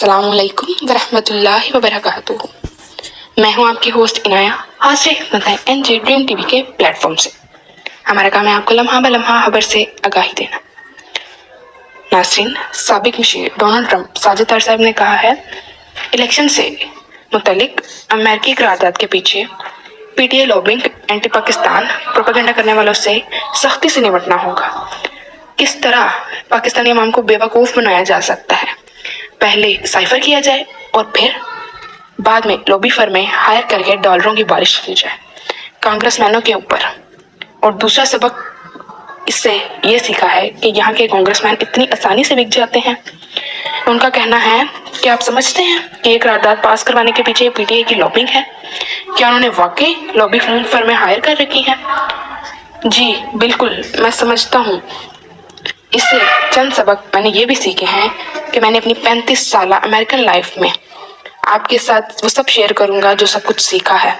अस्सलाम वालेकुम वरहमतुल्लाहि वबरकातुहू। मैं हूं आपकी होस्ट इनाया, हाजिर खिदमत है एनजे ड्रीम टीवी के प्लेटफॉर्म से। हमारा काम है आपको लम्हा ब लम्हा खबर से आगाही देना। नाज़रीन, साबिक मुशीर डोनाल्ड ट्रंप साजिद तार साहब ने कहा है, इलेक्शन से मुतल्लिक अमेरिकी करारदाद के पीछे PTI lobbying anti Pakistan propaganda करने वालों से सख्ती से निपटना होगा। किस तरह पाकिस्तानी अवाम को बेवकूफ़ बनाया जा सकता है, पहले साइफर किया जाए और फिर बाद में लॉबी फर्में हायर करके डॉलरों की बारिश की जाए कांग्रेसमैनों के ऊपर। और दूसरा सबक इससे ये सीखा है कि यहाँ के कांग्रेसमैन इतनी आसानी से बिक जाते हैं। उनका कहना है कि आप समझते हैं कि ये करारदाद पास करवाने के पीछे पीटीआई की लॉबिंग है। क्या उन्होंने वाकई लॉबी फर्में हायर कर रखी हैं? जी बिल्कुल, मैं समझता हूँ। इससे चंद सबक मैंने ये भी सीखे हैं कि मैंने अपनी 35 साल अमेरिकन लाइफ में आपके साथ वो सब शेयर करूँगा जो सब कुछ सीखा है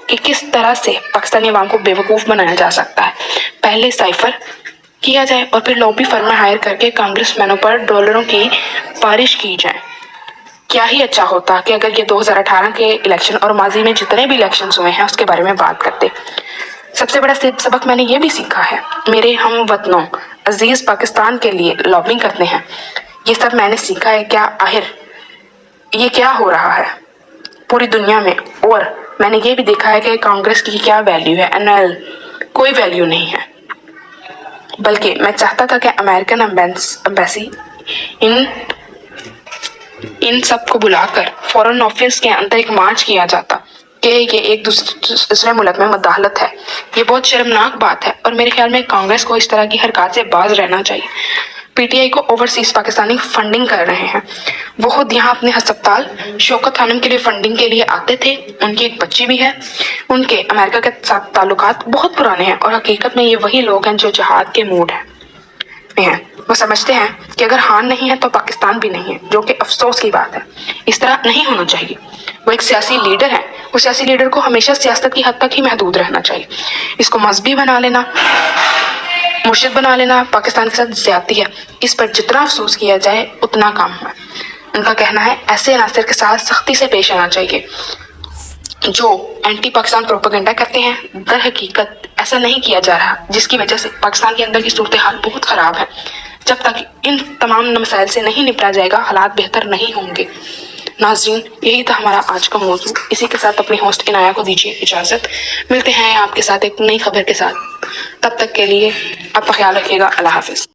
कि किस तरह से पाकिस्तानी अवाम को बेवकूफ़ बनाया जा सकता है। पहले साइफर किया जाए और फिर लॉबी फर्में हायर करके कांग्रेसमैनों पर डॉलरों की बारिश की जाए। क्या ही अच्छा होता कि अगर ये 2018 के इलेक्शन और माजी में जितने भी इलेक्शन हुए हैं उसके बारे में बात करते। सबसे बड़ा सबक मैंने ये भी सीखा है, मेरे हम वतनों अजीज पाकिस्तान के लिए लॉबिंग करते हैं। ये सब मैंने सीखा है क्या आखिर ये क्या हो रहा है पूरी दुनिया में। और मैंने ये भी देखा है कि कांग्रेस की क्या वैल्यू है, एनएल कोई वैल्यू नहीं है। बल्कि मैं चाहता था कि अमेरिकन एम्बेसी इन सबको बुलाकर फॉरेन ऑफिस के अंदर एक मार्च किया जाता कि ये एक दूसरे मुल्क में मदाखलत है। ये बहुत शर्मनाक बात है और मेरे ख्याल में कांग्रेस को इस तरह की हरकत से बाज रहना चाहिए। पीटीआई को ओवरसीज पाकिस्तानी फंडिंग कर रहे हैं। वो खुद यहाँ अपने अस्पताल शौकत खानम के लिए फंडिंग के लिए आते थे। उनकी एक बच्ची भी है। उनके अमेरिका के साथ ताल्लुकात बहुत पुराने हैं और हकीकत में ये वही लोग हैं जो जहाद के मूड हैं। वो समझते हैं कि अगर हान नहीं है तो पाकिस्तान भी नहीं है, जो कि अफसोस की बात है। इस तरह नहीं होना चाहिए। वो एक सियासी लीडर है, उस सियासी लीडर को हमेशा सियासत की हद तक ही महदूद रहना चाहिए। इसको मजहबी बना लेना, मुर्शिद बना लेना पाकिस्तान के साथ ज्यादती है। इस पर जितना अफसोस किया जाए उतना कम है। उनका कहना है ऐसे अनासर के साथ सख्ती से पेश आना चाहिए जो एंटी पाकिस्तान प्रोपेगेंडा करते हैं। दर हकीकत ऐसा नहीं किया जा रहा, जिसकी वजह से पाकिस्तान के अंदर की सूरत हाल बहुत ख़राब है। जब तक इन तमाम मसाइल से नहीं निपटा जाएगा हालात बेहतर नहीं होंगे। नाज़रीन, यही था हमारा आज का मौजू। इसी के साथ अपनी होस्ट इनाया को दीजिए इजाज़त। मिलते हैं आपके साथ एक नई खबर के साथ। तब तक के लिए आपका ख्याल रखिएगा। अल्लाह हाफिज़।